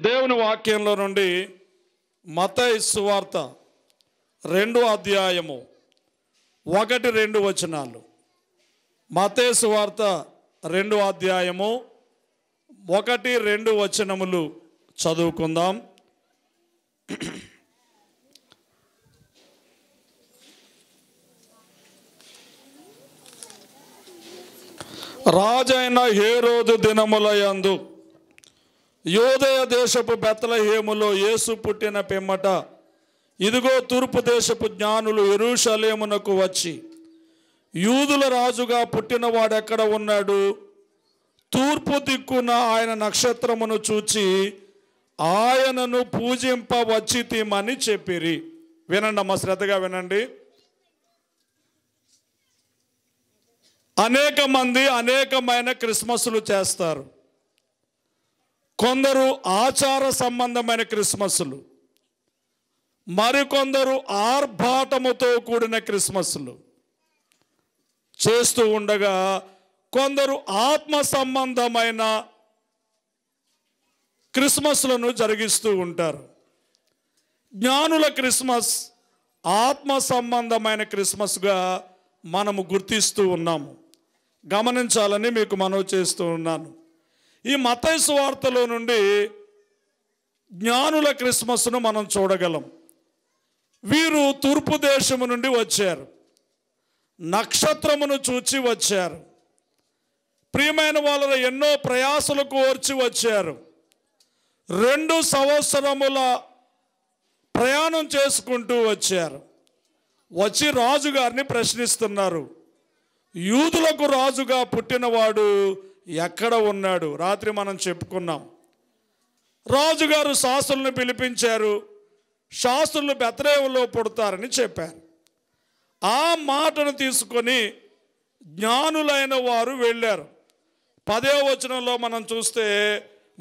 దేవుని వాక్యంలో నుండి మత్తయి సువార్త 2వ అధ్యాయము 1-2 వచనాలు. మత్తయి సువార్త 2వ అధ్యాయము 1-2 వచనములు చదువుకుందాం. రాజైన హేరోదు దినములయందు యోదయ దేశపు బెత్లెహేములో యేసు పుట్టిన పిమ్మట ఇదిగో తూర్పు దేశపు జ్ఞానులు యెరూషలేమునకు వచ్చి, యూదుల రాజుగా పుట్టినవాడెక్కడ ఉన్నాడు? తూర్పు దిక్కున ఆయన నక్షత్రమును చూచి ఆయనను పూజింపవచ్చితిమని చెప్పిరి. వినండి అమ్మ, శ్రద్ధగా వినండి. అనేక మంది అనేకమైన క్రిస్మస్లు చేస్తారు. కొందరు ఆచార సంబంధమైన క్రిస్మస్లు, మరికొందరు ఆర్భాటముతో కూడిన క్రిస్మస్లు చేస్తూ ఉండగా, కొందరు ఆత్మ సంబంధమైన క్రిస్మస్లను జరిగిస్తూ ఉంటారు. జ్ఞానుల క్రిస్మస్ ఆత్మ సంబంధమైన క్రిస్మస్గా మనము గుర్తిస్తూ ఉన్నాము. గమనించాలని మీకు మనవి చేస్తూ ఉన్నాను. ఈ మత్తయి సువార్తలో నుండి జ్ఞానుల క్రిస్మస్ను మనం చూడగలం. వీరు తూర్పు దేశము నుండి వచ్చారు, నక్షత్రమును చూచి వచ్చారు. ప్రియమైన వాళ్ళ ఎన్నో ప్రయాసలు కోర్చి వచ్చారు. 2 సంవత్సరముల ప్రయాణం చేసుకుంటూ వచ్చారు. వచ్చి రాజుగారిని ప్రశ్నిస్తున్నారు, యూదులకు రాజుగా పుట్టినవాడు ఎక్కడ ఉన్నాడు? రాత్రి మనం చెప్పుకున్నాం. రాజుగారు శాస్త్రులను పిలిపించారు. శాస్త్రులు బెత్లెహేములో పుడతారని చెప్పారు. ఆ మాటను తీసుకొని జ్ఞానులైన వారు వెళ్ళారు. 10వ వచనంలో మనం చూస్తే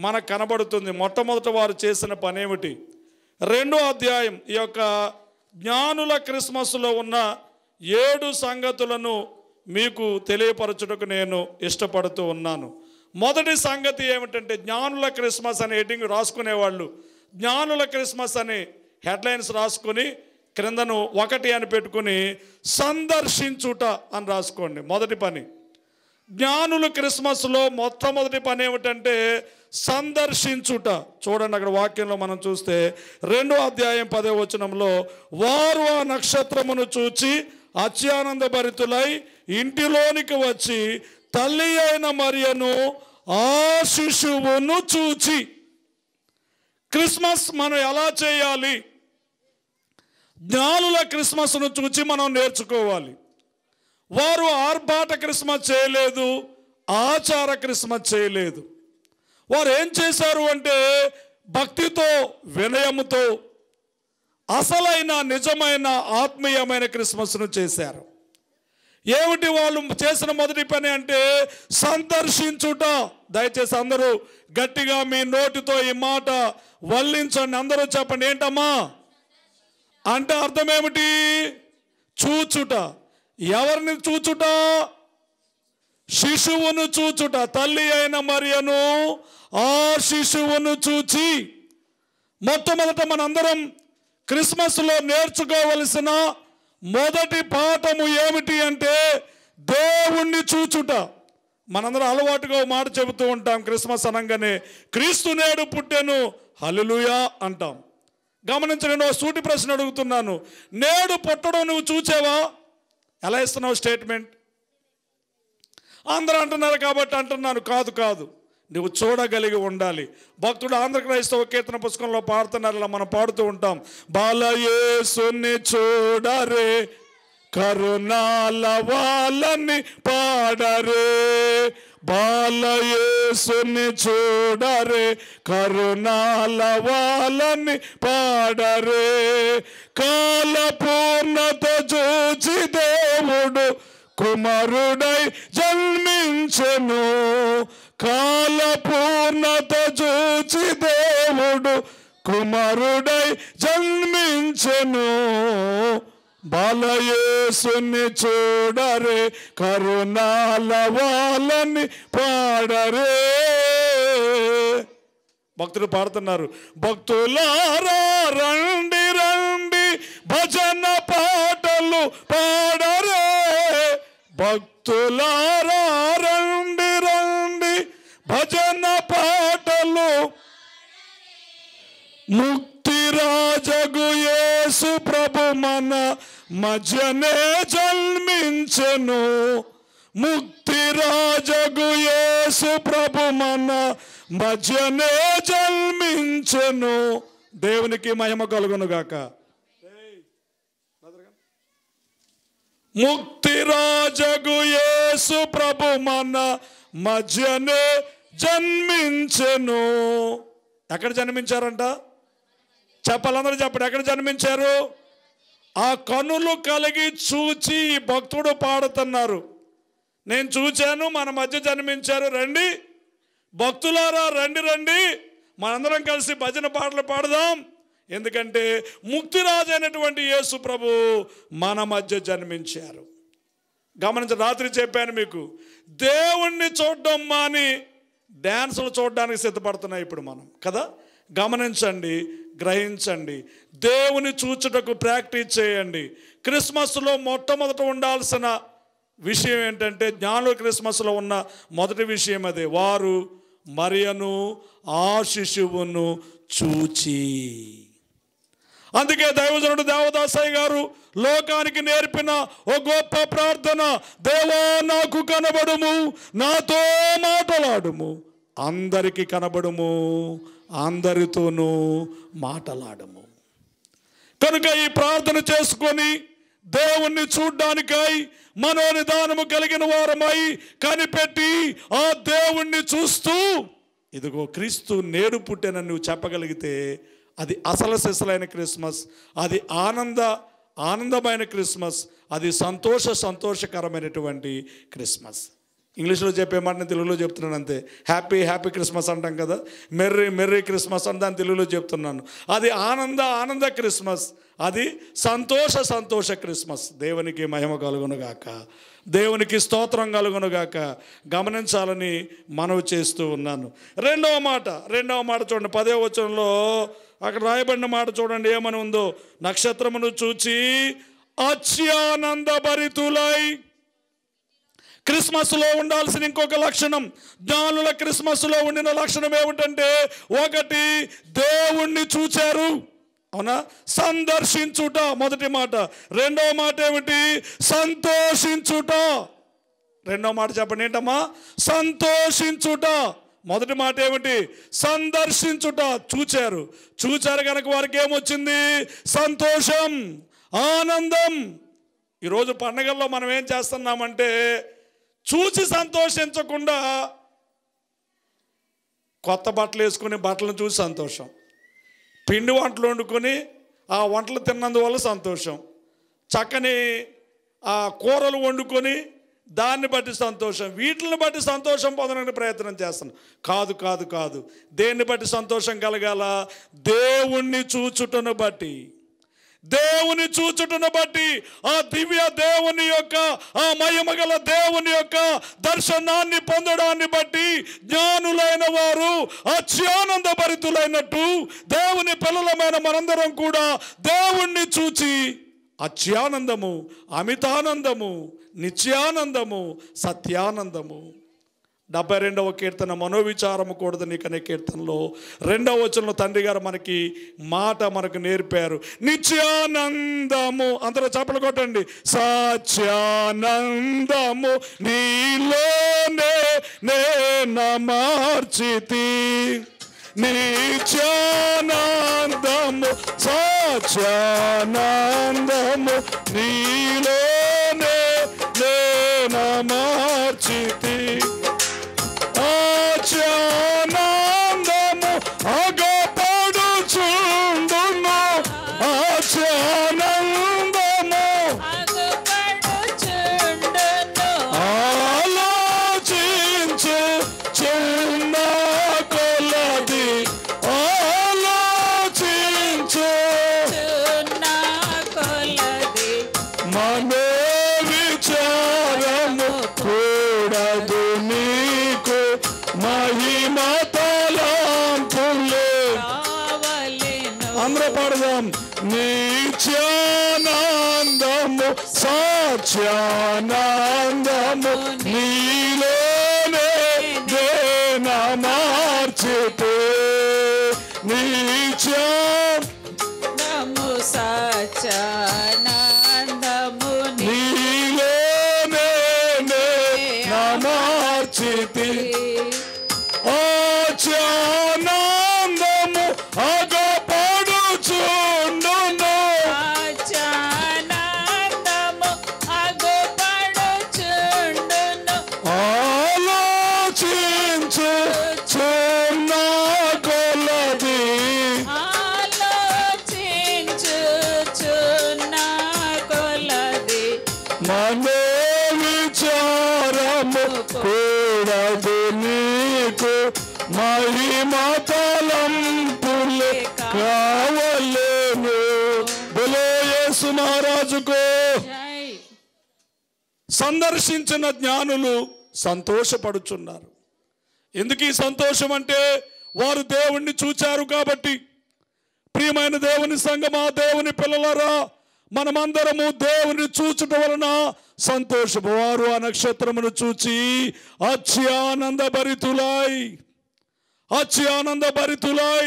మనకు కనబడుతుంది మొట్టమొదట వారు చేసిన పని ఏమిటి. 2వ అధ్యాయం ఈ యొక్క జ్ఞానుల క్రిస్మస్లో ఉన్న 7 సంగతులను మీకు తెలియపరచుటకు నేను ఇష్టపడుతూ ఉన్నాను. మొదటి సంగతి ఏమిటంటే, జ్ఞానుల క్రిస్మస్ అనే హెడ్డింగ్ రాసుకునేవాళ్ళు జ్ఞానుల క్రిస్మస్ అని హెడ్లైన్స్ రాసుకొని క్రిందను 1 అని పెట్టుకుని సందర్శించుట అని రాసుకోండి. మొదటి పని జ్ఞానుల క్రిస్మస్లో మొట్టమొదటి పని ఏమిటంటే సందర్శించుట. చూడండి, అక్కడ వాక్యంలో మనం చూస్తే 2వ అధ్యాయం 10వ వచనంలో, వారు ఆ నక్షత్రమును చూచి అత్యానంద భరితులై ఇంటిలోనికి వచ్చి తల్లి అయిన మరియను ఆ శిశువును చూచి. క్రిస్మస్ మనం ఎలా చేయాలి? జ్ఞానుల క్రిస్మస్ను చూచి మనం నేర్చుకోవాలి. వారు ఆర్భాట క్రిస్మస్ చేయలేదు, ఆచార క్రిస్మస్ చేయలేదు. వారు ఏం చేశారు అంటే భక్తితో, వినయముతో అసలైన నిజమైన ఆత్మీయమైన క్రిస్మస్ను చేశారు. ఏమిటి వాళ్ళు చేసిన మొదటి పని అంటే సందర్శించుట. దయచేసి అందరూ గట్టిగా మీ నోటితో ఈ మాట వల్లించండి. అందరూ చెప్పండి, ఏంటమ్మా అంటే అర్థం ఏమిటి? చూచుట. ఎవరిని చూచుట? శిశువును చూచుట. తల్లి అయిన మరియను ఆ శిశువును చూచి. మొట్టమొదట మనందరం క్రిస్మస్లో నేర్చుకోవలసిన మొదటి పాఠము ఏమిటి అంటే దేవుణ్ణి చూచుట. మనందరం అలవాటుగా మాట చెబుతూ ఉంటాం క్రిస్మస్ అనగానే, క్రీస్తు నేడు పుట్టెను హల్లెలూయా అంటాం. గమనించండి, సూటి ప్రశ్న అడుగుతున్నాను, నేడు పుట్టడం నువ్వు చూచావా? ఎలా ఇస్తున్నావు స్టేట్మెంట్? అందరూ అంటున్నారు కాబట్టి అంటున్నాను. కాదు, నువ్వు చూడగలిగి ఉండాలి. భక్తుడు ఆంధ్ర క్రైస్తవ కీర్తన పుస్తకంలో పాడుతున్నారు, ఇలా మనం పాడుతూ ఉంటాం, బాలయేసుని చూడరే కరుణాల వాళ్ళని పాడరే, బాలయేసుని చూడరే కరుణాల వాళ్ళని పాడరే, కాల పూర్ణత చూచి దేవుడు కుమారుడై జన్మించెను, కాల పూర్ణత చూచి దేవుడు కుమారుడై జన్మించెను, బాలయేసుని చూడరే కరుణాల వాళ్ళని పాడరే. భక్తులు పాడుతున్నారు, భక్తులారా రండి రండి భజన పాటలు పాడరే, భక్తులారా రండి రండి భజన పాటలు, ముక్తి రాజగు యేసు ప్రభు మన మధ్యనే జన్మించెను, ముక్తి రాజగు యేసు ప్రభు మన మధ్యనే జన్మించెను. దేవునికి మహిమ కలుగును గాక. ముక్తి రాజగు యేసు ప్రభు మన మధ్యనే జన్మించెను. ఎక్కడ జన్మించారంట? చెప్పాలందరూ చెప్పండి, ఎక్కడ జన్మించారు? ఆ కనులు కలిగి చూచి ఈ భక్తుడు పాడుతున్నారు, నేను చూచాను, మన మధ్య జన్మించారు, రండి భక్తులారా రండి రండి మనందరం కలిసి భజన పాటలు పాడదాం. ఎందుకంటే ముక్తిరాజు అయినటువంటి యేసు ప్రభు మన మధ్య జన్మించారు. గమనించి, రాత్రి చెప్పాను మీకు, దేవుణ్ణి చూడడం మాని డ్యాన్సులు చూడడానికి సిద్ధపడుతున్నాయి ఇప్పుడు మనం కదా. గమనించండి, గ్రహించండి, దేవుని చూచుటకు ప్రాక్టీస్ చేయండి. క్రిస్మస్లో మొట్టమొదట ఉండాల్సిన విషయం ఏంటంటే, జ్ఞానుల క్రిస్మస్లో ఉన్న మొదటి విషయం అదే, వారు మరియను ఆ శిశువును చూచి. అందుకే దైవజనుడు దేవదాసయ్య గారు లోకానికి నేర్పిన ఓ గొప్ప ప్రార్థన, దేవా నాకు కనబడుము, నాతో మాటలాడుము, అందరికీ కనబడుము, అందరితోనూ మాటలాడము. కనుక ఈ ప్రార్థన చేసుకొని దేవుణ్ణి చూడ్డానికై మనోనిదానము కలిగిన వారమై కనిపెట్టి ఆ దేవుణ్ణి చూస్తూ, ఇదిగో క్రీస్తు నేడు పుట్టెనని నువ్వు చెప్పగలిగితే అది అసలు సిసలైన క్రిస్మస్, అది ఆనందమైన క్రిస్మస్, అది సంతోషకరమైనటువంటి క్రిస్మస్. ఇంగ్లీష్లో చెప్పే మాట నేను తెలుగులో చెప్తున్నాను అంతే. హ్యాపీ క్రిస్మస్ అంటాం కదా, మెర్రీ క్రిస్మస్ అని దాన్ని తెలుగులో చెప్తున్నాను. అది ఆనంద క్రిస్మస్, అది సంతోష క్రిస్మస్. దేవునికి మహిమ కలుగునుగాక, దేవునికి స్తోత్రం కలుగునుగాక. గమనించాలని మనవి చేస్తూ ఉన్నాను. రెండవ మాట చూడండి, 10వ వచనంలో అక్కడ రాయబడిన మాట చూడండి, ఏమని ఉందో, నక్షత్రమును చూచి అత్యానందభరితులై. క్రిస్మస్లో ఉండాల్సిన ఇంకొక లక్షణం, జ్ఞానుల క్రిస్మస్లో ఉండిన లక్షణం ఏమిటంటే, ఒకటి దేవుణ్ణి చూచారు, అవునా, సందర్శించుట మొదటి మాట. రెండవ మాట ఏమిటి? సంతోషించుట. రెండవ మాట చెప్పండి, ఏంటమ్మా? సంతోషించుట. మొదటి మాట ఏమిటి? సందర్శించుట. చూచారు కనుక వారికి ఏమొచ్చింది? సంతోషం, ఆనందం. ఈరోజు పండగల్లో మనం ఏం చేస్తున్నామంటే, చూసి సంతోషించకుండా కొత్త బట్టలు వేసుకుని బట్టలను చూసి సంతోషం, పిండి వంటలు వండుకొని ఆ వంటలు తిన్నందువల్ల సంతోషం, చక్కని ఆ కూరలు వండుకొని దాన్ని బట్టి సంతోషం, వీటిని బట్టి సంతోషం పొందడానికి ప్రయత్నం చేస్తున్నాం. కాదు. దేన్ని బట్టి సంతోషం కలగాల? దేవుణ్ణి చూచుటను బట్టి. ఆ దివ్య దేవుని యొక్క, ఆ మహిమగల దేవుని యొక్క దర్శనాన్ని పొందడాన్ని బట్టి జ్ఞానులైన వారు అత్యానందభరితులైనట్టు దేవుని పిల్లలమైన మనందరం కూడా దేవుణ్ణి చూచి అత్యానందము, అమితానందము, నిత్యానందము, సత్యానందము. 72వ కీర్తన మనోవిచారము కూడదు నీకనే కీర్తనలో 2వ వచనంలో తండ్రి గారు మనకు నేర్పారు, నిత్యానందము. అందరూ చప్పలు కొట్టండి. సత్యానందము నీలోనే నేనమర్చితి, నిత్యానందము సత్యానందము నీలోనే నేనమర్చితి, ఆనందము అగపడుచుండును, ఆనందము ఆలోచించు చిన్న కొలది, ఆలోచించు మనో నిత్యానందము సాత్యానందము నీలోనే దేనా మార్చితే నిత్యానందము సాత్యానందము నీలోనే దేనా మార్చితే ఆచానందము అగపడుచుండును ఆచానందము అగుపడుచుండును ఆలోచించుచున్న కొలది ఆలోచించుచున్న కొలది మనో విచారము కూడదు నీకు మహిమ తలంపులే కావలేను. బోలో యేసు మహారాజుకు. జై. సందర్శించిన జ్ఞానులు సంతోషపడుచున్నారు. ఎందుకు ఈ సంతోషం అంటే వారు దేవుణ్ణి చూచారు కాబట్టి. ప్రియమైన దేవుని సంగమా, దేవుని పిల్లలారా, మనమందరము దేవుని చూచుట వలన సంతోషము. వారు ఆ నక్షత్రమును చూచి అత్యానందభరితులై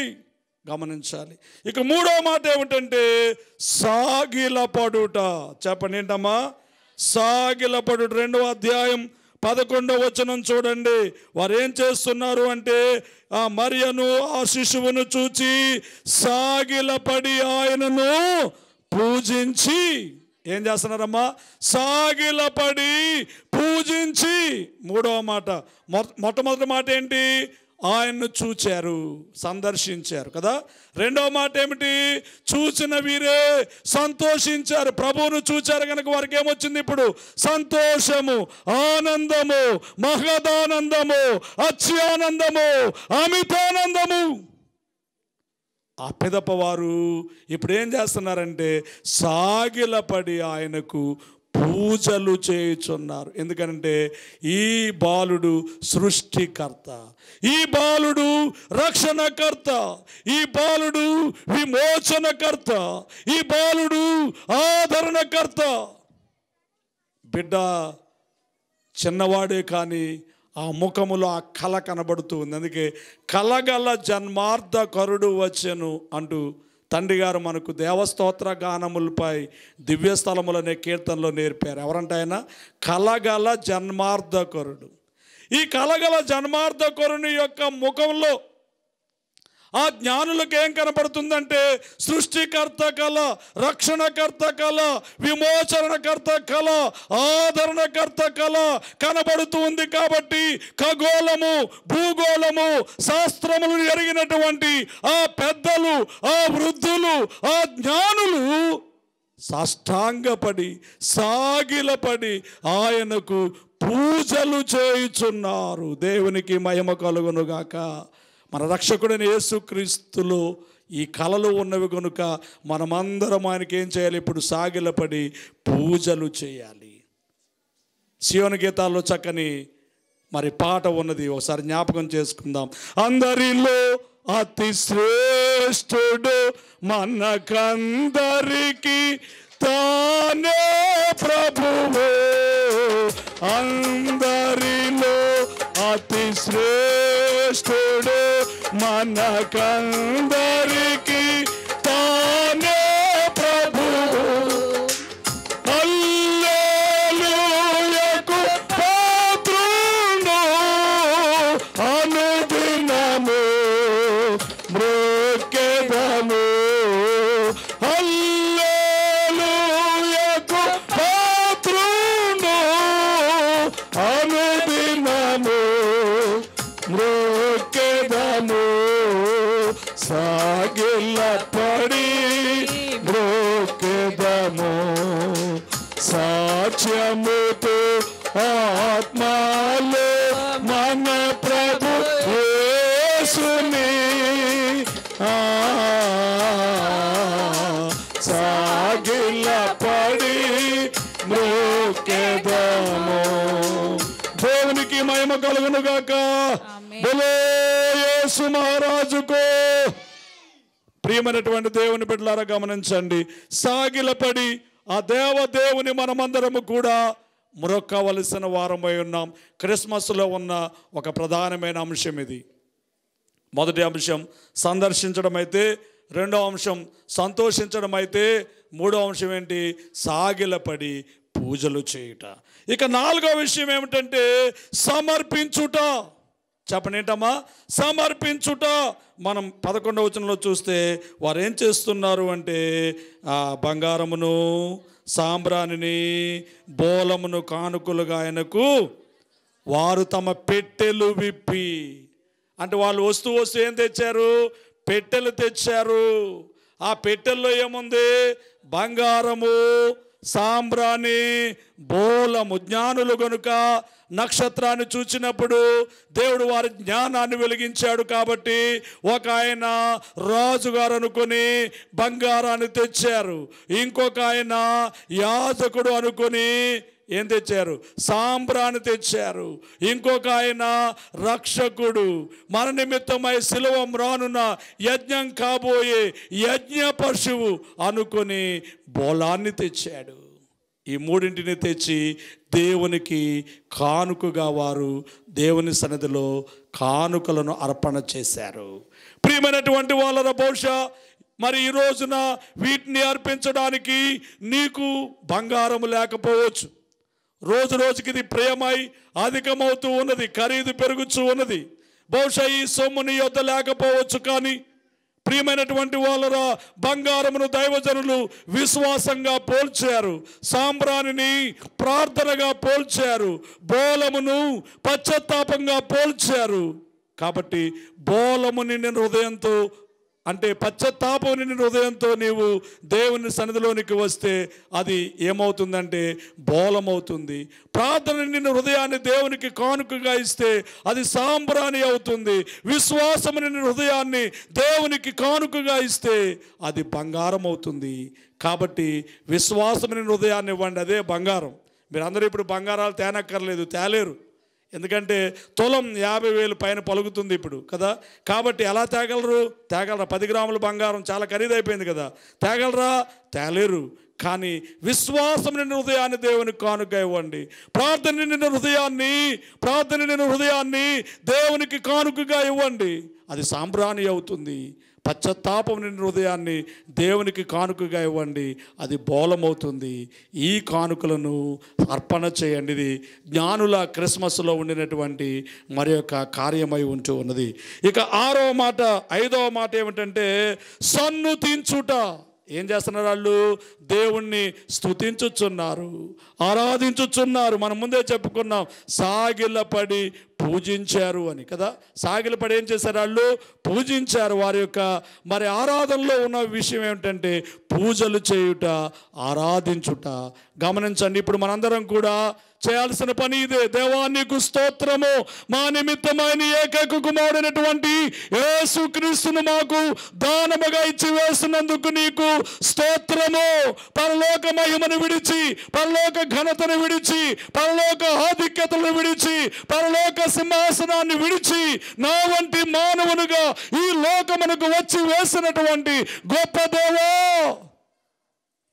గమనించాలి. ఇక మూడో మాట ఏమిటంటే సాగిలపడుట. చెప్పండి ఏంటమ్మా? సాగిలపడుట. 2వ అధ్యాయం 11వ వచనం చూడండి. వారు ఏం చేస్తున్నారు అంటే ఆ మరియను ఆ శిశువును చూచి సాగిలపడి ఆయనను పూజించి ఏం చేస్తున్నారమ్మా? సాగిలపడి పూజించి. మూడవ మాట. మొట్టమొదటి మాట ఏంటి? ఆయన్ను చూచారు, సందర్శించారు కదా. రెండవ మాట ఏమిటి? చూసిన వీరే సంతోషించారు. ప్రభువును చూచారు కనుక వారికి ఏమొచ్చింది? ఇప్పుడు సంతోషము, ఆనందము, మహదానందము, అత్యానందము, అమితానందము. ఆ పిదప వారు ఇప్పుడు ఏం చేస్తున్నారంటే సాగిలపడి ఆయనకు పూజలు చేయుచున్నారు. ఎందుకంటే ఈ బాలుడు సృష్టికర్త, ఈ బాలుడు రక్షణకర్త, ఈ బాలుడు విమోచనకర్త, ఈ బాలుడు ఆదరణకర్త. బిడ్డ చిన్నవాడే కానీ ఆ ముఖములో ఆ కళ కనబడుతూ ఉంది. అందుకే కలగల జన్మార్థకరుడు వచ్చెను అంటూ తండ్రి గారు మనకు దేవస్తోత్ర గానములపై దివ్యస్థలములనే కీర్తనలో నేర్పారు. ఎవరంటే ఆయన కలగల జన్మార్థకరుడు. ఈ కలగల జన్మార్థకరుని యొక్క ముఖంలో ఆ జ్ఞానులకు ఏం కనపడుతుందంటే సృష్టికర్త కళ, రక్షణకర్త కళ, విమోచనకర్త కళ, ఆదరణకర్త కళ కనబడుతూ ఉంది. కాబట్టి ఖగోళము, భూగోళము, శాస్త్రములు ఎరిగినటువంటి ఆ పెద్దలు, ఆ వృద్ధులు, ఆ జ్ఞానులు సాష్టాంగపడి సాగిలపడి ఆయనకు పూజలు చేయుచున్నారు. దేవునికి మహిమ కలుగునుగాక. మన రక్షకుడైన యేసుక్రీస్తులో ఈ కళలు ఉన్నవి కనుక మనమందరం ఆయనకి ఏం చేయాలి? ఇప్పుడు సాగిలపడి పూజలు చేయాలి. సియోను గీతాల్లో చక్కని మరి పాట ఉన్నది, ఒకసారి జ్ఞాపకం చేసుకుందాం. అందరిలో అతి శ్రేష్ఠుడు మనకందరికి తానే ప్రభువు. అందరిలో అతి శ్రేష్ఠుడు మనకందరికి తానే ప్రభువు. హల్లెలూయాకు పాత్రుడు అనుదినము మ్రొక్కెదము. హల్లెలూయాకు పాత్రుడు అనుదినము మ్రొక్కెదము. సాగిలపడి మ్రొక్కెదము. సాక్ష్యముతో ఆత్మలో మన ప్రభు యేసుని సాగిలపడి మ్రొక్కెదము. దేవునికి మహిమ కలుగునుగాక. బోలో యేసు మహారాజుకు. ప్రియమైనటువంటి దేవుని బిడ్డలారా గమనించండి, సాగిలపడి ఆ దేవుని మనమందరము కూడా మొరక్కవలసిన వారమై ఉన్నాం. క్రిస్మస్లో ఉన్న ఒక ప్రధానమైన అంశం ఇది. మొదటి అంశం సందర్శించడం అయితే, రెండో అంశం సంతోషించడం అయితే, మూడో అంశం ఏంటి? సాగిలపడి పూజలు చేయుట. ఇక నాలుగో విషయం ఏమిటంటే సమర్పించుట. చెప్పండి ఏంటమ్మా? సమర్పించుట. మనం 11వ వచనంలో చూస్తే వారు ఏం చేస్తున్నారు అంటే బంగారమును, సాంబ్రాణిని, బోలమును కానుకలుగా ఆయనకు వారు తమ పెట్టెలు విప్పి, అంటే వాళ్ళు వస్తూ ఏం తెచ్చారు? పెట్టెలు తెచ్చారు. ఆ పెట్టెల్లో ఏముంది? బంగారము, సాంబ్రాణి, బోలము. జ్ఞానులు గనుక నక్షత్రాన్ని చూచినప్పుడు దేవుడు వారి జ్ఞానాన్ని వెలిగించాడు కాబట్టి ఒక ఆయన రాజుగారు అనుకుని బంగారాన్ని తెచ్చారు, ఇంకొక ఆయన యాజకుడు అనుకుని ఏం తెచ్చారు? సాంబ్రాన్ని తెచ్చారు, ఇంకొక ఆయన రక్షకుడు, మన నిమిత్తమై శిలువ రానున్న యజ్ఞం కాబోయే యజ్ఞ పశువు అనుకుని బోలాన్ని తెచ్చాడు. ఈ మూడింటిని తెచ్చి దేవునికి కానుకగా వారు దేవుని సన్నిధిలో కానుకలను అర్పణ చేశారు. ప్రియమైనటువంటి వాళ్ళ బహుశా మరి ఈ రోజున వీటిని అర్పించడానికి నీకు బంగారము లేకపోవచ్చు. రోజు రోజుకి ఇది ప్రేమై అధికమవుతూ ఉన్నది, ఖరీదు పెరుగుతూ ఉన్నది. బహుశా ఈ సొమ్ము నీ యొద్ద లేకపోవచ్చు. కానీ ప్రియమైనటువంటి వాళ్ళరా, బంగారమును దైవజనులు విశ్వాసంగా పోల్చారు, సాంబ్రాణిని ప్రార్థనగా పోల్చారు, బోలమును పశ్చాత్తాపంగా పోల్చారు. కాబట్టి బోలము నిండిన హృదయంతో, అంటే పశ్చాత్తాపం నిండిన హృదయంతో నీవు దేవుని సన్నిధిలోనికి వస్తే అది ఏమవుతుందంటే బోలమవుతుంది. ప్రార్థన నిండిన హృదయాన్ని దేవునికి కానుకగా ఇస్తే అది సాంబ్రాణి అవుతుంది. విశ్వాసం నిండిన హృదయాన్ని దేవునికి కానుకగా ఇస్తే అది బంగారం అవుతుంది. కాబట్టి విశ్వాసం నిండిన హృదయాన్ని ఇవ్వండి, అదే బంగారం. మీరందరూ ఇప్పుడు బంగారాలు తేనక్కర్లేదు, తేలేరు. ఎందుకంటే తులం 50,000 పైన పలుకుతుంది ఇప్పుడు కదా. కాబట్టి ఎలా తేగలరా? 10 గ్రాముల బంగారం చాలా ఖరీదైపోయింది కదా. తేగలరా? తేలేరు. కానీ విశ్వాసం నిండిన హృదయాన్ని దేవునికి కానుక ఇవ్వండి. ప్రార్థన నిండిన హృదయాన్ని దేవునికి కానుకగా ఇవ్వండి, అది సాంబ్రాణి అవుతుంది. పశ్చాత్తాపం నిండిన హృదయాన్ని దేవునికి కానుకగా ఇవ్వండి, అది బోలమవుతుంది. ఈ కానుకలను అర్పణ చేయండి. ఇది జ్ఞానుల క్రిస్మస్లో ఉండినటువంటి మరి యొక్క కార్యమై ఉంటూ ఉన్నది. ఇక 5వ మాట ఏమిటంటే సన్నుతించుట. ఏం చేస్తున్నారు వాళ్ళు? దేవుణ్ణి స్తుతించుచున్నారు, ఆరాధించుచున్నారు. మనం ముందే చెప్పుకున్నాం, సాగిలపడి పూజించారు అని కదా. సాగిలపడి ఏం చేశారు? వాళ్ళు పూజించారు. వారి యొక్క మరి ఆరాధనలో ఉన్న విషయం ఏమిటంటే పూజలు చేయుట, ఆరాధించుట. గమనించండి, ఇప్పుడు మనందరం కూడా చేయాల్సిన పని ఇదే. దేవా నీకు స్తోత్రము, మా నిమిత్తమైన ఏకైక కుమారుడైనటువంటి యేసుక్రీస్తును మాకు దానముగా ఇచ్చి వేసినందుకు నీకు స్తోత్రము. పరలోక మహిమను విడిచి, పరలోక ఘనతను విడిచి, పరలోక ఆధిక్యతను విడిచి, పరలోక సింహాసనాన్ని విడిచి నా వంటి మానవునిగా ఈ లోకమునకు వచ్చి వేసినటువంటి గొప్ప దేవా,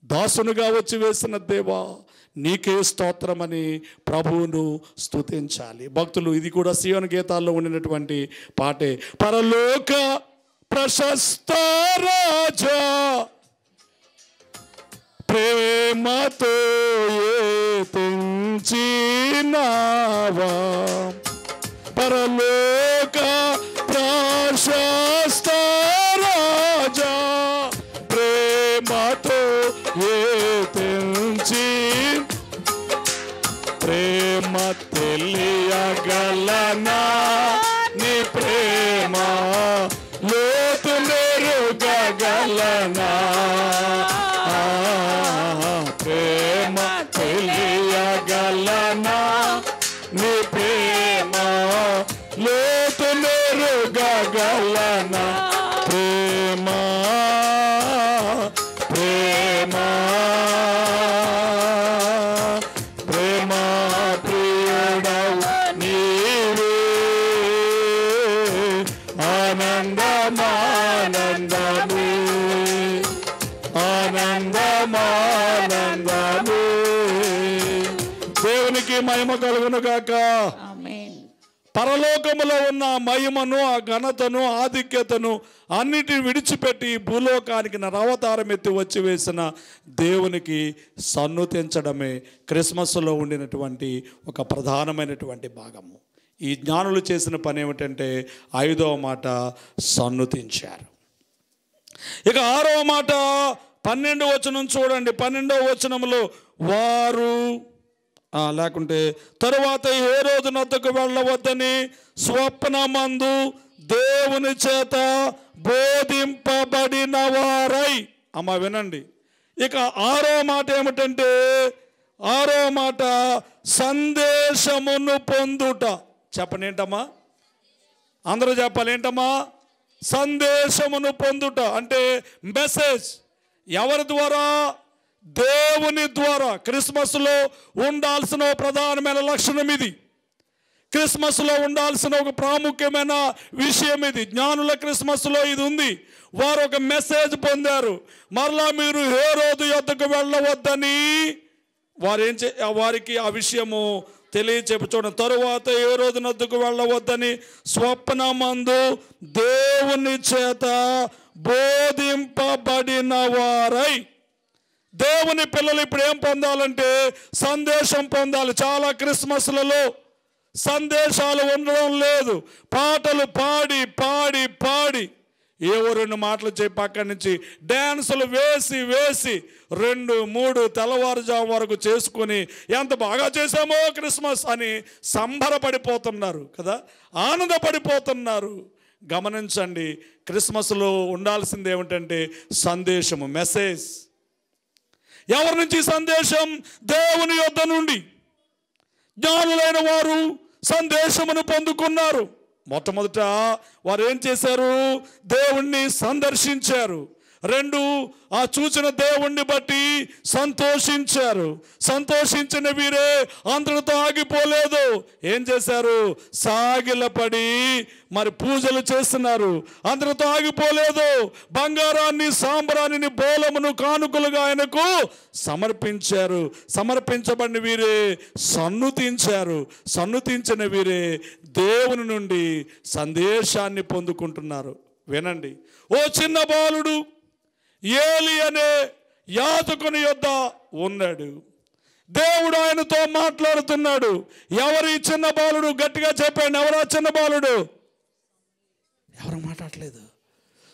దాసునుగా వచ్చి వేసిన దేవా, నీకే స్తోత్రమని ప్రభువును స్తుతించాలి భక్తులు. ఇది కూడా సియోను గీతాల్లో ఉండినటువంటి పాటే. పరలోక ప్రశస్త రాజా ప్రేమతో తెంచినావా, పరలోక ప్రశస్త రాజా ప్రేమతో తెంచి, ప్రేమ తెలియగలనా నీ ప్రేమ లోతు మెరుగగలనా, ప్రేమ తెలియగలనా నీ ప్రేమ లోతు మెరుగగలనా, ప్రేమ ప్రేమ ఆనందమానందమే. దేవునికి మహిమ కలుగును గాక. ఆమేన్. పరలోకములో ఉన్న మహిమను, ఆ ఘనతను, ఆధిక్యతను అన్నిటిని విడిచిపెట్టి భూలోకానికి నరవతారం ఎత్తి వచ్చి వేసిన దేవునికి సన్నుతించడమే క్రిస్మస్లో ఉండినటువంటి ఒక ప్రధానమైనటువంటి భాగము. ఈ జ్ఞానులు చేసిన పని ఏమిటంటే 5వ మాట సన్నుతించారు. ఇక 6వ మాట 12వ వచనం చూడండి. 12వ వచనంలో వారు లేకుంటే తరువాత హేరోదు నద్దకు వెళ్ళవద్దని స్వప్నమందు దేవుని చేత బోధింపబడిన వారై. అమ్మ వినండి. ఇక 6వ మాట ఏమిటంటే 6వ మాట సందేశమును పొందుట. చెప్పండి ఏంటమ్మా? అందరూ చెప్పాలి ఏంటమ్మా? సందేశమును పొందుట అంటే మెసేజ్. ఎవరి ద్వారా? దేవుని ద్వారా. క్రిస్మస్లో ఉండాల్సిన ప్రధానమైన లక్షణం ఇది. క్రిస్మస్లో ఉండాల్సిన ఒక ప్రాముఖ్యమైన విషయం ఇది. జ్ఞానుల క్రిస్మస్లో ఇది ఉంది. వారు ఒక మెసేజ్ పొందారు. మరలా మీరు హేరోదు యొద్దకు వెళ్ళవద్దని వారికి ఆ విషయము తెలియచెప్పి చూడండి. తరువాత హేరోదు నద్దకు వెళ్ళవద్దని స్వప్నమందు దేవుని చేత బోధింపబడిన వారై. దేవుని పిల్లలు ఇప్పుడు ఏం పొందాలంటే సందేశం పొందాలి. చాలా క్రిస్మస్లలో సందేశాలు ఉండడం లేదు. పాటలు పాడి పాడి పాడి ఏవో 2 మాటలు చెప్పి అక్కడి నుంచి డ్యాన్సులు వేసి వేసి 2-3 తెల్లవారుజాము వరకు చేసుకొని ఎంత బాగా చేశామో క్రిస్మస్ అని సంబరపడిపోతున్నారు కదా, ఆనందపడిపోతున్నారు. గమనించండి, క్రిస్మస్లో ఉండాల్సింది ఏమిటంటే సందేశము, మెసేజ్. ఎవరి నుంచి సందేశం? దేవుని యొద్ద నుండి. జ్ఞానులైన వారు సందేశమును పొందుకున్నారు. మొట్టమొదట వారు ఏం చేశారు? దేవుణ్ణి సందర్శించారు. 2 ఆ చూసిన దేవుణ్ణి బట్టి సంతోషించారు. సంతోషించిన వీరే అందరితో ఆగిపోలేదు. ఏం చేశారు? సాగిలపడి మరి పూజలు చేస్తున్నారు. అందరితో ఆగిపోలేదు. బంగారాన్ని, సాంబ్రాణిని, బోలమును కానుకలుగా ఆయనకు సమర్పించారు. సమర్పించబడిన వీరే సన్నుతించారు. సన్నుతించిన వీరే దేవుని నుండి సందేశాన్ని పొందుకుంటున్నారు. వినండి. ఓ చిన్న బాలుడు ఏలి అనే యాజకుని యొద్ద ఉన్నాడు. దేవుడు ఆయనతో మాట్లాడుతున్నాడు. ఎవరు ఈ చిన్న బాలుడు? గట్టిగా చెప్పండి. ఎవరా చిన్న బాలుడు? ఎవరు మాట్లాడలేదు?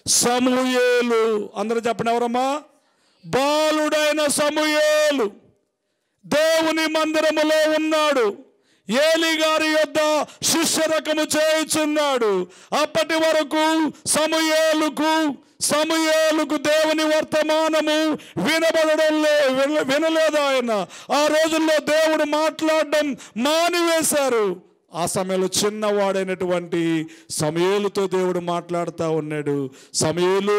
సమూయేలు. అందరూ చెప్పండి. ఎవరమ్మా? బాలుడైన సమూయేలు దేవుని మందిరములో ఉన్నాడు. ఏలి గారి యొద్ద శిష్యరకము చేయుచున్నాడు. అప్పటి వరకు సమూయేలుకు దేవుని వర్తమానము వినలేదు ఆయన. ఆ రోజుల్లో దేవుడు మాట్లాడడం మానివేశారు. ఆ సమయంలో చిన్నవాడైనటువంటి సమూయేలుతో దేవుడు మాట్లాడుతూ ఉన్నాడు. సమూయేలు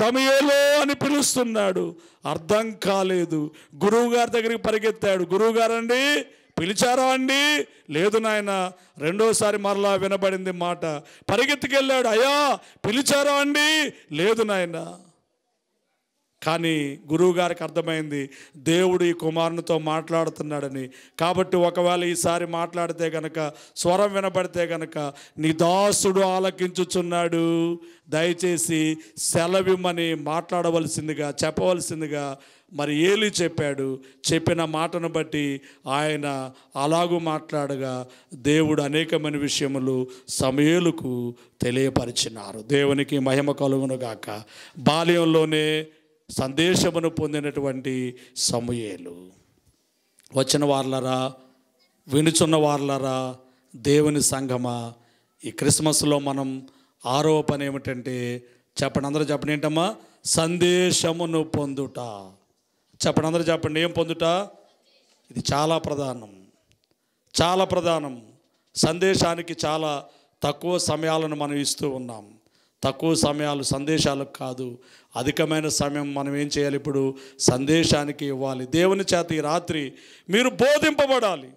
సమూయేలు అని పిలుస్తున్నాడు. అర్థం కాలేదు. గురువు గారి దగ్గరికి పరిగెత్తాడు. గురువు గారండి పిలిచారా అండి? లేదు నాయన. 2వసారి మరలా వినబడింది మాట. పరిగెత్తుకెళ్ళాడు. అయ్యా పిలిచారా అండి? లేదు నాయన. కానీ గురువు గారికి అర్థమైంది దేవుడు ఈ కుమారునితో మాట్లాడుతున్నాడని. కాబట్టి ఒకవేళ ఈసారి మాట్లాడితే గనక, స్వరం వినబడితే గనక, నీ దాసుడు ఆలకించుచున్నాడు, దయచేసి సెలవిమ్మని మాట్లాడవలసిందిగా, చెప్పవలసిందిగా మరి ఏలి చెప్పాడు. చెప్పిన మాటను బట్టి ఆయన అలాగూ మాట్లాడగా దేవుడు అనేకమైన విషయములు సమూయేలుకు తెలియపరిచినారు. దేవునికి మహిమ కలుగునుగాక. బాల్యంలోనే సందేశమును పొందినటువంటి సమూయేలు. వచ్చిన వార్లరా, వినుచున్న వార్లరా, దేవుని సంఘమా, ఈ క్రిస్మస్లో మనం 6వ పని ఏమిటంటే చెప్పండి. అందరూ చెప్పండి. ఏంటమ్మా? సందేశమును పొందుట. చెప్పండి. అందరూ చెప్పండి. ఏం పొందుట? ఇది చాలా ప్రధానం, చాలా ప్రధానం. సందేశానికి చాలా తక్కువ సమయాలను మనం ఇస్తూ ఉన్నాం. తక్కువ సమయాలు సందేశాలకు కాదు, అధికమైన సమయం మనం ఏం చేయాలి? ఇప్పుడు సందేశానికి ఇవ్వాలి. దేవుని చేత ఈ రాత్రి మీరు బోధింపబడాలి.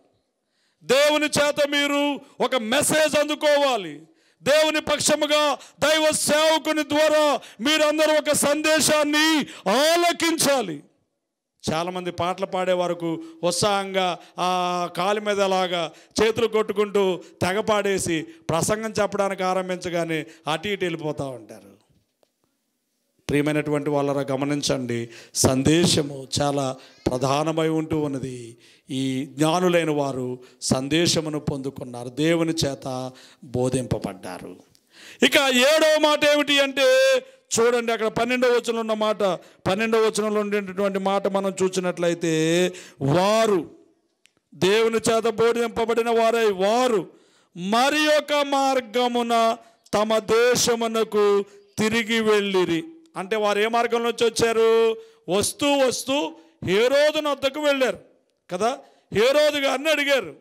దేవుని చేత మీరు ఒక మెసేజ్ అందుకోవాలి. దేవుని పక్షముగా దైవ సేవకుని ద్వారా మీరందరూ ఒక సందేశాన్ని ఆలకించాలి. చాలామంది పాటలు పాడే వరకు ఉత్సాహంగా ఆ కాలు మీద అలాగా చేతులు కొట్టుకుంటూ తెగ పాడేసి ప్రసంగం చెప్పడానికి ఆరంభించగానే అటు ఇటు వెళ్ళిపోతూ ఉంటారు. ప్రియమైనటువంటి వాళ్ళరా గమనించండి, సందేశము చాలా ప్రధానమై ఉంటూ ఉన్నది. ఈ జ్ఞానులైన వారు సందేశమును పొందుకున్నారు, దేవుని చేత బోధింపబడ్డారు. ఇక 7వ మాట ఏమిటి అంటే చూడండి, అక్కడ 12వ వచనంలో ఉన్న మాట, 12వ వచనంలో ఉండేటటువంటి మాట మనం చూసినట్లయితే, వారు దేవుని చేత బోధింపబడిన వారై వారు మరి ఒక మార్గమున తమ దేశమునకు తిరిగి వెళ్ళిరి. అంటే వారు ఏ మార్గంలో వచ్చారు? వస్తూ వస్తూ హేరోదు వద్దకు వెళ్ళారు కదా. హేరోదు గారిని అడిగారు,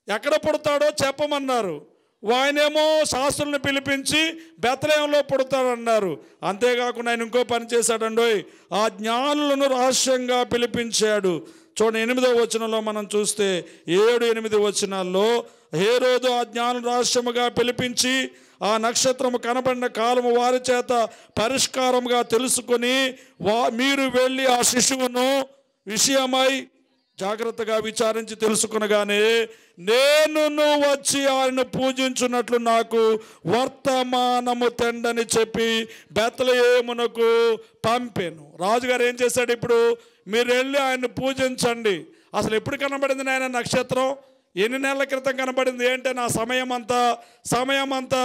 ఎక్కడ పుడతాడో చెప్పమన్నారు. ఆయనేమో శాస్త్రులను పిలిపించి బెత్లెహేములో పుడతాడన్నారు. అంతేకాకుండా ఆయన ఇంకో పని చేశాడండోయ్, ఆ జ్ఞానులను రహస్యంగా పిలిపించాడు. చూడండి 8వ వచనంలో మనం చూస్తే 7-8 వచనాల్లో హేరోదు ఆ జ్ఞానులను రహస్యముగా పిలిపించి ఆ నక్షత్రము కనబడిన కాలము వారి చేత పరిష్కారంగా తెలుసుకొని మీరు వెళ్ళి ఆ శిశువును విషయమై జాగ్రత్తగా విచారించి తెలుసుకునగానే నేను వచ్చి ఆయన్ను పూజించున్నట్లు నాకు వర్తమానము తెండని చెప్పి బెత్లెహేమునకు పంపాను. రాజుగారు ఏం చేశాడు? ఇప్పుడు మీరు వెళ్ళి ఆయన్ని పూజించండి. అసలు ఎప్పుడు కనబడింది నాయన నక్షత్రం? ఎన్ని నెలల క్రితం కనబడింది అంటే నా సమయమంతా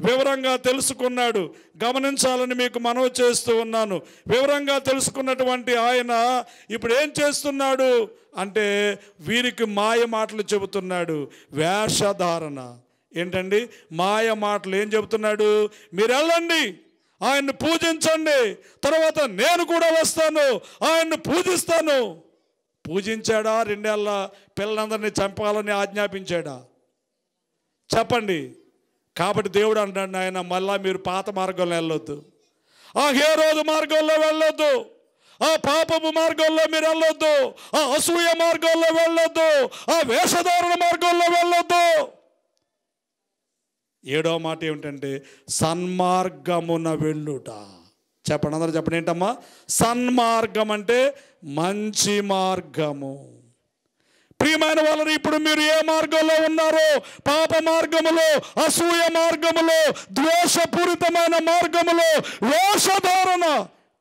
వివరంగా తెలుసుకున్నాడు. గమనించాలని మీకు మనవి చేస్తూ ఉన్నాను. వివరంగా తెలుసుకున్నటువంటి ఆయన ఇప్పుడు ఏం చేస్తున్నాడు అంటే వీరికి మాయ మాటలు చెబుతున్నాడు. వేషధారణ ఏంటండి? మాయ మాటలు ఏం చెబుతున్నాడు? మీరు వెళ్ళండి, ఆయన్ని పూజించండి, తర్వాత నేను కూడా వస్తాను, ఆయన్ని పూజిస్తాను. పూజించాడా? 2 ఏళ్ళ పిల్లలందరినీ చంపాలని ఆజ్ఞాపించాడా? చెప్పండి. కాబట్టి దేవుడు అంటాడు, ఆయన మళ్ళా మీరు పాత మార్గంలో వెళ్ళొద్దు, ఆ హేరోదు మార్గంలో వెళ్ళొద్దు, ఆ పాపపు మార్గంలో మీరు వెళ్ళొద్దు, ఆ అసూయ మార్గంలో వెళ్ళొద్దు, ఆ వేషధారణ మార్గంలో వెళ్ళొద్దు. 7వ మాట ఏమిటంటే సన్మార్గమున వెళ్ళుట. చెప్పండి, అందరూ చెప్పండి. ఏంటమ్మా సన్మార్గం అంటే? మంచి మార్గము. ప్రియమైన వాళ్ళని, ఇప్పుడు మీరు ఏ మార్గంలో ఉన్నారో? పాప మార్గములో, అసూయ మార్గములో, ద్వేషపూరితమైన మార్గములో, వేషధారణ,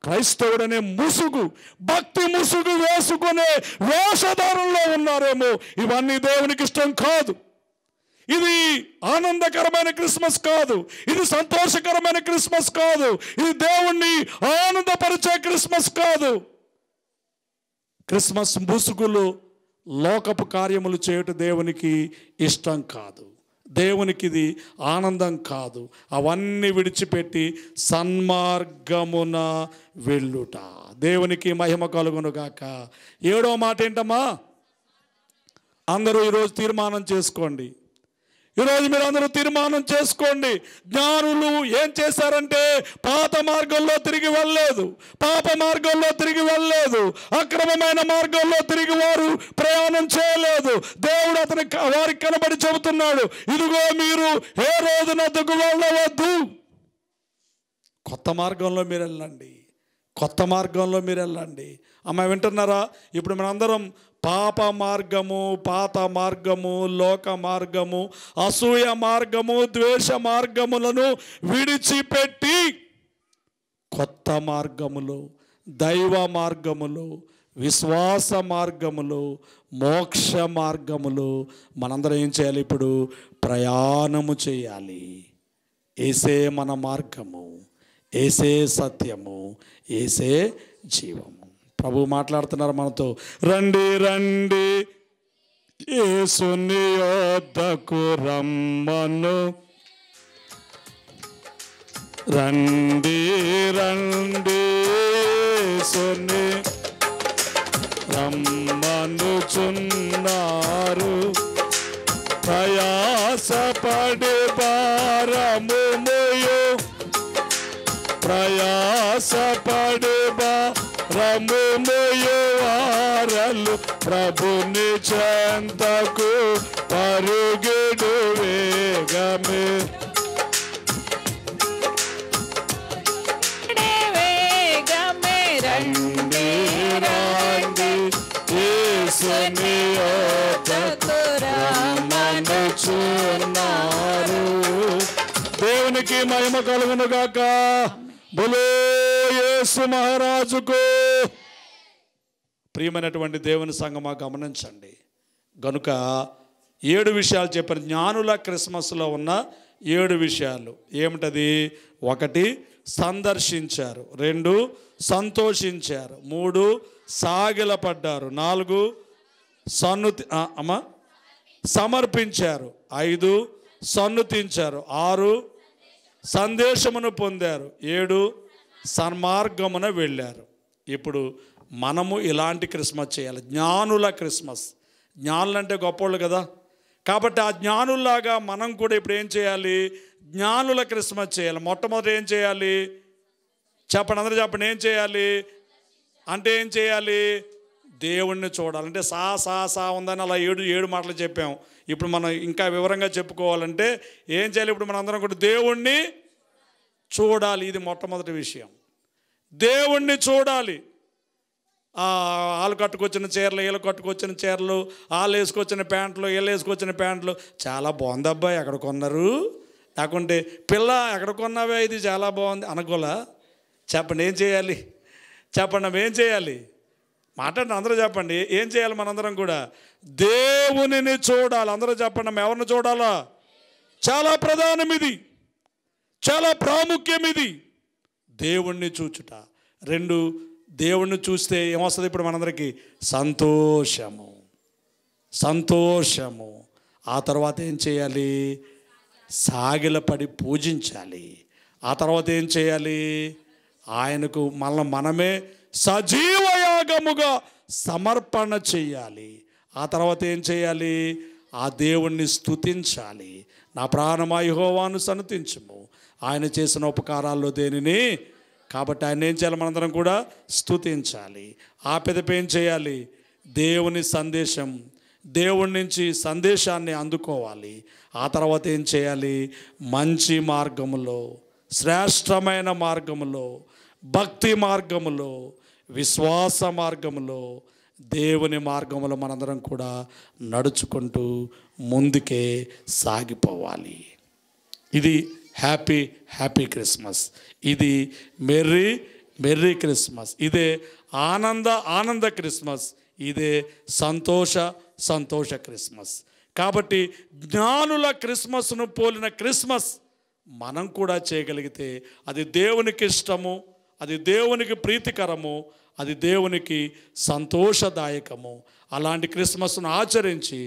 క్రైస్తవుడనే ముసుగు, భక్తి ముసుగు వేసుకునే వేషధారణలో ఉన్నారేమో. ఇవన్నీ దేవునికి ఇష్టం కాదు. ఇది ఆనందకరమైన క్రిస్మస్ కాదు, ఇది సంతోషకరమైన క్రిస్మస్ కాదు, ఇది దేవుణ్ణి ఆనందపరిచే క్రిస్మస్ కాదు. క్రిస్మస్ ముసుగులు లోకపు కార్యములు చేయటం దేవునికి ఇష్టం కాదు, దేవునికి ఇది ఆనందం కాదు. అవన్నీ విడిచిపెట్టి సన్మార్గమున వెళ్ళుట. దేవునికి మహిమ కలుగునుగాక. 7వ మాట ఏంటమ్మా? అందరూ ఈరోజు తీర్మానం చేసుకోండి. ఈరోజు మీరు అందరూ తీర్మానం చేసుకోండి. జ్ఞానులు ఏం చేశారంటే పాత మార్గంలో తిరిగి వెళ్ళలేదు, పాప మార్గంలో తిరిగి వెళ్ళలేదు, అక్రమమైన మార్గంలో తిరిగి వారు ప్రయాణం చేయలేదు. దేవుడు వారికి కనబడి చెబుతున్నాడు, ఇదిగో మీరు హేరోదు వద్దకు వెళ్ళవద్దు, కొత్త మార్గంలో మీరు వెళ్ళండి, కొత్త మార్గంలో మీరు వెళ్ళండి. అమ్మాయి వింటున్నారా? ఇప్పుడు మనందరం పాప మార్గము, పాత మార్గము, లోక మార్గము, అసూయ మార్గము, ద్వేష మార్గములను విడిచిపెట్టి కొత్త మార్గములు, దైవ మార్గములు, విశ్వాస మార్గములు, మోక్ష మార్గములు మనందరం ఏం చేయాలి? ఇప్పుడు ప్రయాణము చేయాలి. ఏసే మన మార్గము, ఏసే సత్యము, ఏసే జీవము. ప్రభు మాట్లాడుతున్నారు మనతో. రండి రండి యేసుని యొద్దకు రమ్మను, రండి రండి యేసుని రమ్మనుచున్నారు, ప్రయాసపడి భారము మోయు, ప్రయాసపడి భారము మోయు వారలు ప్రభుని చెంతకు పరుగెడువే. వేగమే వేగమే రండి రాండి యేసుని యొద్దకు రమ్మనుచున్నారు. దేవునికి మహిమ కలుగును గాక. బోలో యేసు మహారాజుకు. ప్రియమైనటువంటి దేవుని సంగమా గమనించండి. గనుక 7 విషయాలు చెప్పారు. జ్ఞానుల క్రిస్మస్లో ఉన్న 7 విషయాలు ఏమిటది? 1 సందర్శించారు, 2 సంతోషించారు, 3 సాగిలపడ్డారు, 4 సమర్పించారు, 5 సన్నుతించారు, 6 సందేశమును పొందారు, 7 సన్మార్గమున వెళ్ళారు. ఇప్పుడు మనము ఇలాంటి క్రిస్మస్ చేయాలి. జ్ఞానుల క్రిస్మస్. జ్ఞానులు అంటే గొప్పోళ్ళు కదా. కాబట్టి ఆ జ్ఞానుల్లాగా మనం కూడా ఇప్పుడు ఏం చేయాలి? జ్ఞానుల క్రిస్మస్ చేయాలి. మొట్టమొదటి ఏం చేయాలి చెప్పండి, అందరూ చెప్పండి. ఏం చేయాలి అంటే ఏం చేయాలి? దేవుణ్ణి చూడాలి. అంటే సా ఉందని అలా 7 మాటలు చెప్పాం. ఇప్పుడు మనం ఇంకా వివరంగా చెప్పుకోవాలంటే ఏం చేయాలి? ఇప్పుడు మనం అందరం కూడా దేవుణ్ణి చూడాలి. ఇది మొట్టమొదటి విషయం. దేవుణ్ణి చూడాలి. వాళ్ళు కట్టుకొచ్చిన చీరలు, వీళ్ళు కట్టుకొచ్చిన చీరలు, వాళ్ళు వేసుకొచ్చిన ప్యాంట్లు, వీళ్ళు వేసుకొచ్చిన ప్యాంట్లు చాలా బాగుంది అబ్బాయి, ఎక్కడ కొన్నారు? లేకుంటే పిల్ల ఎక్కడ కొన్నావే, ఇది చాలా బాగుంది అనుకోలా? చెప్పండి ఏం చేయాలి? చెప్పండి ఏం చేయాలి? మాట్లాడండి, అందరూ చెప్పండి. ఏం చేయాలి? మనందరం కూడా దేవునిని చూడాలి. అందరూ చెప్పండి, ఎవరిని చూడాలా? చాలా ప్రధానం ఇది, చాలా ప్రాముఖ్యం ఇది, దేవుణ్ణి చూచుట. 2 దేవుణ్ణి చూస్తే ఏమొస్తుంది? ఇప్పుడు మనందరికీ సంతోషము. ఆ తర్వాత ఏం చేయాలి? సాగిలపడి పూజించాలి. ఆ తర్వాత ఏం చేయాలి? ఆయనకు మనమే సజీవయాగముగా సమర్పణ చేయాలి. ఆ తర్వాత ఏం చేయాలి? ఆ దేవుణ్ణి స్తుతించాలి. నా ప్రాణమా యెహోవాను సన్నుతించుము, ఆయన చేసిన ఉపకారాల్లో దేనిని. కాబట్టి ఆయన ఏం చేయాలి? మనందరం కూడా స్తుతించాలి. ఆ పెదప ఏం చేయాలి? దేవుని సందేశం, దేవుడి నుంచి సందేశాన్ని అందుకోవాలి. ఆ తర్వాత ఏం చేయాలి? మంచి మార్గములో, శ్రేష్టమైన మార్గములో, భక్తి మార్గములో, విశ్వాస మార్గములో, దేవుని మార్గములో మనందరం కూడా నడుచుకుంటూ ముందుకే సాగిపోవాలి. ఇది హ్యాపీ క్రిస్మస్. ఇది మెర్రీ క్రిస్మస్. ఇదే ఆనంద క్రిస్మస్. ఇదే సంతోష క్రిస్మస్. కాబట్టి జ్ఞానుల క్రిస్మస్ను పోలిన క్రిస్మస్ మనం కూడా చేయగలిగితే అది దేవునికి ఇష్టము, అది దేవునికి ప్రీతికరము, అది దేవునికి సంతోషదాయకము. అలాంటి క్రిస్మస్ను ఆచరించి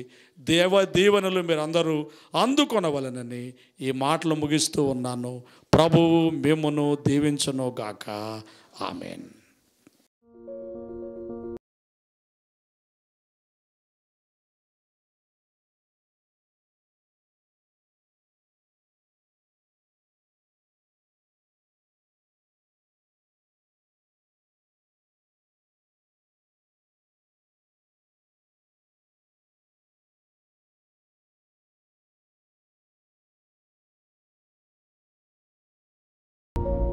దీవెనలు మీరందరూ అందుకొనవలనని ఈ మాటలు ముగిస్తూ ఉన్నాను. ప్రభువు మిమ్మును దీవించును గాక. ఆమేన్.